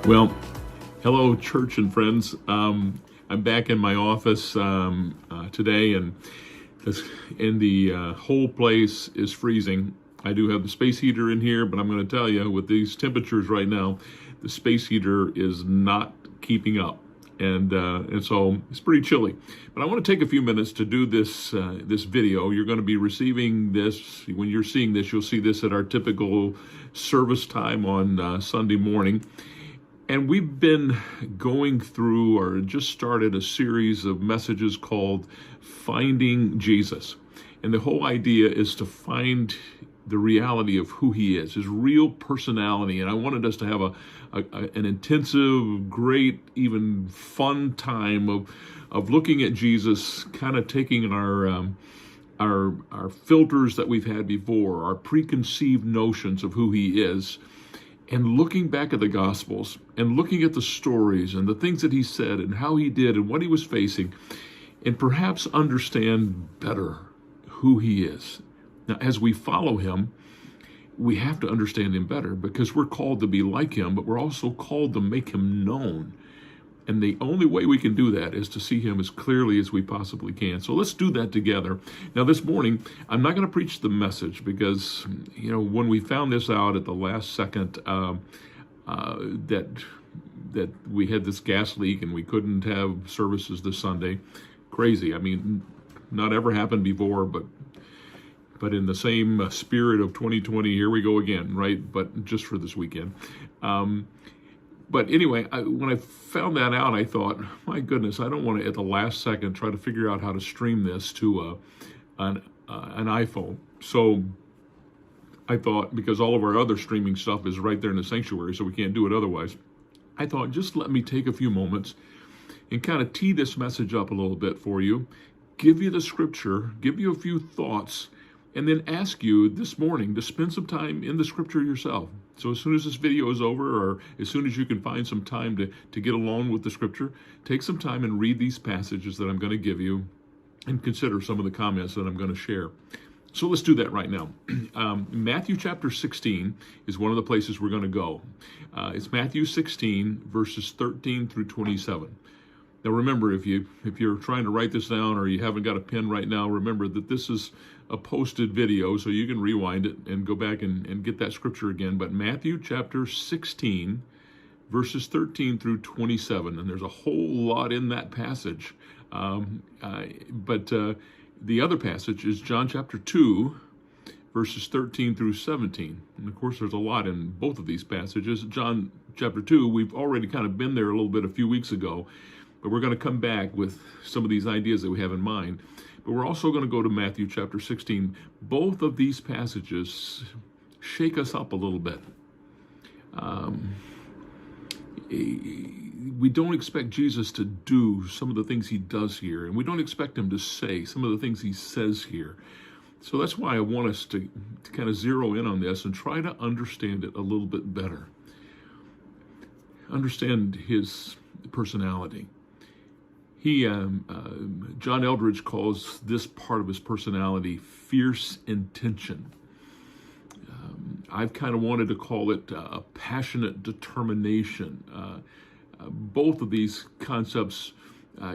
Well, hello, church and friends. I'm back in my office today, and the whole place is freezing. I do have the space heater in here, but I'm going to tell you, with these temperatures right now, the space heater is not keeping up, and so it's pretty chilly. But I want to take a few minutes to do this video. You're going to be receiving this when you're seeing this. You'll see this at our typical service time on Sunday morning. And we've been going through, or just started, a series of messages called Finding Jesus. And the whole idea is to find the reality of who he is, his real personality. And I wanted us to have an intensive, great, even fun time of looking at Jesus, kind of taking our filters that we've had before, our preconceived notions of who he is, and looking back at the Gospels and looking at the stories and the things that he said and how he did and what he was facing, and perhaps understand better who he is. Now, as we follow him, we have to understand him better, because we're called to be like him, but we're also called to make him known. And the only way we can do that is to see him as clearly as we possibly can. So let's do that together. Now, this morning, I'm not going to preach the message because, when we found this out at the last second, that we had this gas leak and we couldn't have services this Sunday. Crazy. I mean, not ever happened before, but in the same spirit of 2020, here we go again, right? But just for this weekend. But anyway, when I found that out, I thought, my goodness, I don't want to, at the last second, try to figure out how to stream this to an iPhone. So I thought, because all of our other streaming stuff is right there in the sanctuary, so we can't do it otherwise, I thought, just let me take a few moments and kind of tee this message up a little bit for you, give you the scripture, give you a few thoughts, and then ask you this morning to spend some time in the scripture yourself. So as soon as this video is over, or as soon as you can find some time to get alone with the scripture, take some time and read these passages that I'm going to give you and consider some of the comments that I'm going to share. So let's do that right now. Matthew chapter 16 is one of the places we're going to go. It's Matthew 16, verses 13 through 27. Now remember, if you're trying to write this down or you haven't got a pen right now, remember that this is a posted video, so you can rewind it and go back and get that scripture again. But Matthew chapter 16, verses 13 through 27, and there's a whole lot in that passage. But the other passage is John chapter 2, verses 13 through 17. And of course, there's a lot in both of these passages. John chapter 2, we've already kind of been there a little bit a few weeks ago, but we're going to come back with some of these ideas that we have in mind. But we're also going to go to Matthew chapter 16. Both of these passages shake us up a little bit. We don't expect Jesus to do some of the things he does here, and we don't expect him to say some of the things he says here. So that's why I want us to kind of zero in on this and try to understand it a little bit better. Understand his personality. John Eldredge calls this part of his personality fierce intention. I've kind of wanted to call it a passionate determination. Both of these concepts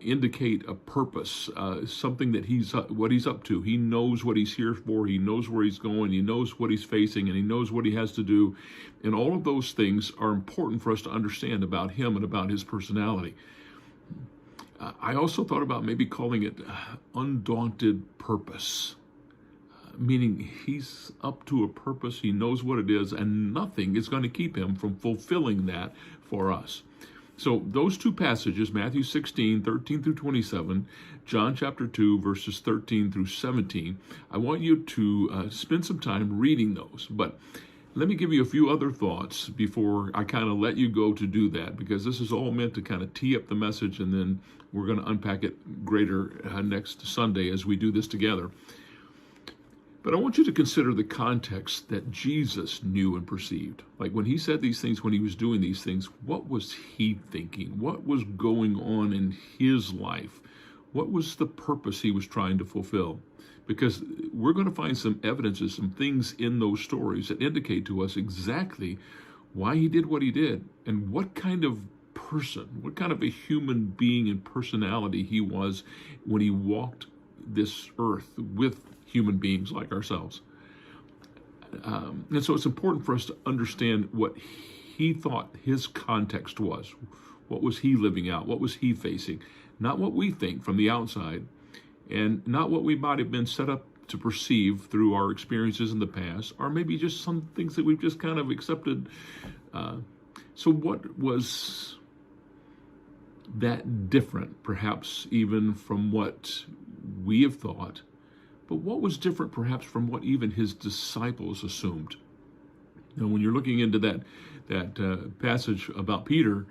indicate a purpose, something that what he's up to. He knows what he's here for. He knows where he's going. He knows what he's facing, and he knows what he has to do. And all of those things are important for us to understand about him and about his personality. I also thought about maybe calling it undaunted purpose, meaning he's up to a purpose, he knows what it is, and nothing is going to keep him from fulfilling that for us. So those two passages, Matthew 16, 13 through 27, John chapter 2, verses 13 through 17, I want you to spend some time reading those. But let me give you a few other thoughts before I kind of let you go to do that, because this is all meant to kind of tee up the message, and then we're going to unpack it greater next Sunday as we do this together. But I want you to consider the context that Jesus knew and perceived. Like when he said these things, when he was doing these things, what was he thinking? What was going on in his life? What was the purpose he was trying to fulfill? Because we're going to find some evidences, some things in those stories that indicate to us exactly why he did what he did, and what kind of person, what kind of a human being and personality he was when he walked this earth with human beings like ourselves. And so it's important for us to understand what he thought his context was. What was he living out? What was he facing? Not what we think from the outside, and not what we might have been set up to perceive through our experiences in the past, or maybe just some things that we've just kind of accepted. So what was that different, perhaps even from what we have thought, but what was different perhaps from what even his disciples assumed? Now, when you're looking into that passage about Peter,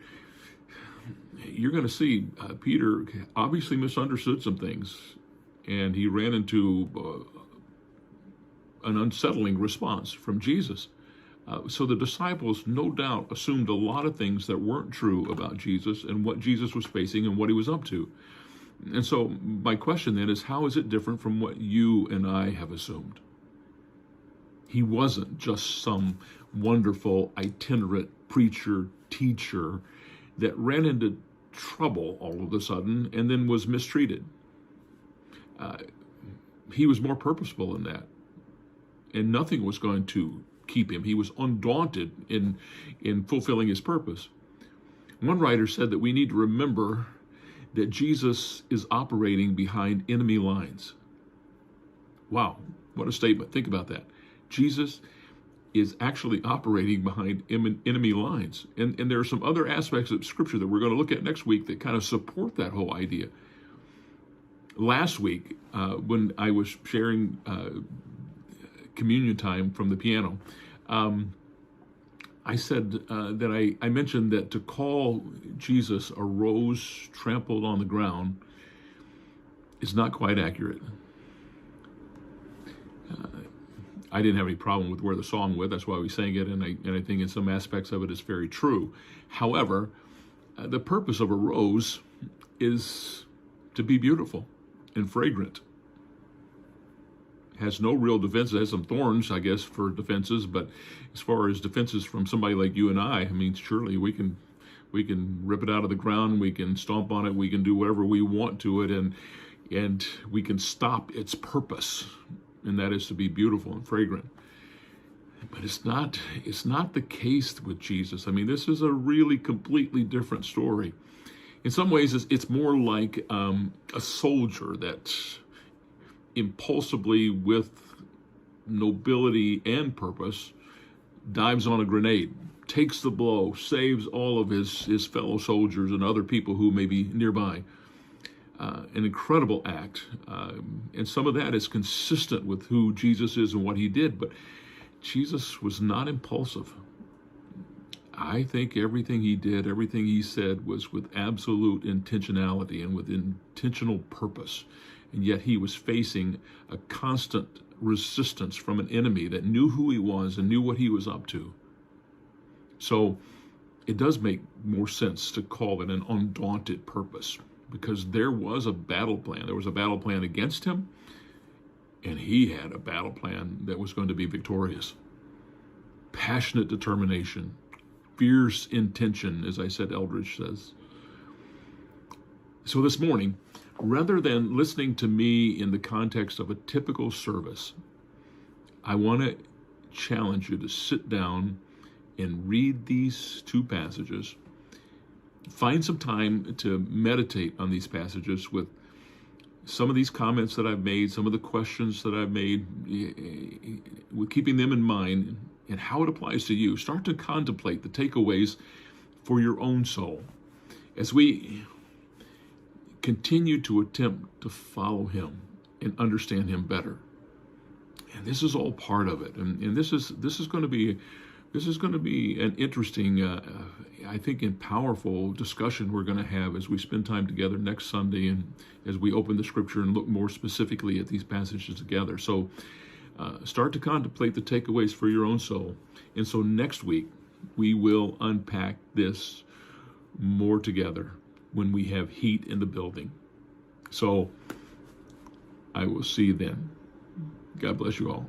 you're going to see Peter obviously misunderstood some things, and he ran into an unsettling response from Jesus. So the disciples, no doubt, assumed a lot of things that weren't true about Jesus and what Jesus was facing and what he was up to. And so my question then is, how is it different from what you and I have assumed? He wasn't just some wonderful itinerant preacher, teacher that ran into trouble all of a sudden and then was mistreated. He was more purposeful than that, and nothing was going to keep him. He was undaunted in fulfilling his purpose. One writer said that we need to remember that Jesus is operating behind enemy lines. Wow, what a statement. Think about that. Jesus is actually operating behind enemy lines. And there are some other aspects of Scripture that we're going to look at next week that kind of support that whole idea. Last week, when I was sharing communion time from the piano, I said that I mentioned that to call Jesus a rose trampled on the ground is not quite accurate. I didn't have any problem with where the song went. That's why we sang it, and I think in some aspects of it is very true. However, the purpose of a rose is to be beautiful and fragrant. Has no real defense. It has some thorns, I guess, for defenses, but as far as defenses from somebody like you and I mean, surely we can rip it out of the ground, we can stomp on it, we can do whatever we want to it, and we can stop its purpose, and that is to be beautiful and fragrant. But it's not the case with Jesus. I mean, this is a really completely different story. In some ways, it's more like a soldier that impulsively, with nobility and purpose, dives on a grenade, takes the blow, saves all of his fellow soldiers and other people who may be nearby. An incredible act. And some of that is consistent with who Jesus is and what he did, but Jesus was not impulsive. I think everything he did, everything he said was with absolute intentionality and with intentional purpose. And yet he was facing a constant resistance from an enemy that knew who he was and knew what he was up to. So it does make more sense to call it an undaunted purpose, because there was a battle plan. There was a battle plan against him, and he had a battle plan that was going to be victorious. Passionate determination, fierce intention, as I said, Eldridge says. So this morning, rather than listening to me in the context of a typical service, I want to challenge you to sit down and read these two passages. Find some time to meditate on these passages with some of these comments that I've made, some of the questions that I've made, with keeping them in mind and how it applies to you. Start to contemplate the takeaways for your own soul as we continue to attempt to follow him and understand him better. And this is all part of it. And this is going to be an interesting, I think, and powerful discussion we're going to have as we spend time together next Sunday and as we open the Scripture and look more specifically at these passages together. So start to contemplate the takeaways for your own soul. And so next week, we will unpack this more together when we have heat in the building. So I will see you then. God bless you all.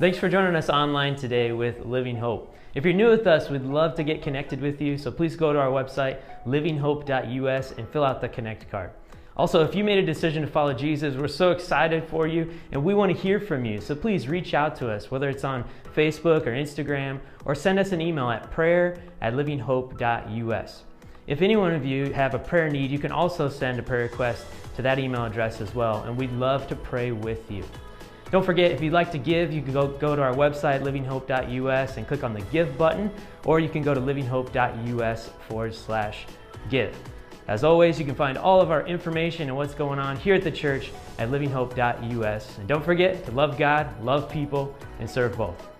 Thanks for joining us online today with Living Hope. If you're new with us, we'd love to get connected with you, so please go to our website, livinghope.us, and fill out the Connect card. Also, if you made a decision to follow Jesus, we're so excited for you, and we want to hear from you. So please reach out to us, whether it's on Facebook or Instagram, or send us an email at prayer@livinghope.us. If any one of you have a prayer need, you can also send a prayer request to that email address as well, and we'd love to pray with you. Don't forget, if you'd like to give, you can go to our website, livinghope.us, and click on the Give button, or you can go to livinghope.us/give. As always, you can find all of our information and what's going on here at the church at livinghope.us. And don't forget to love God, love people, and serve both.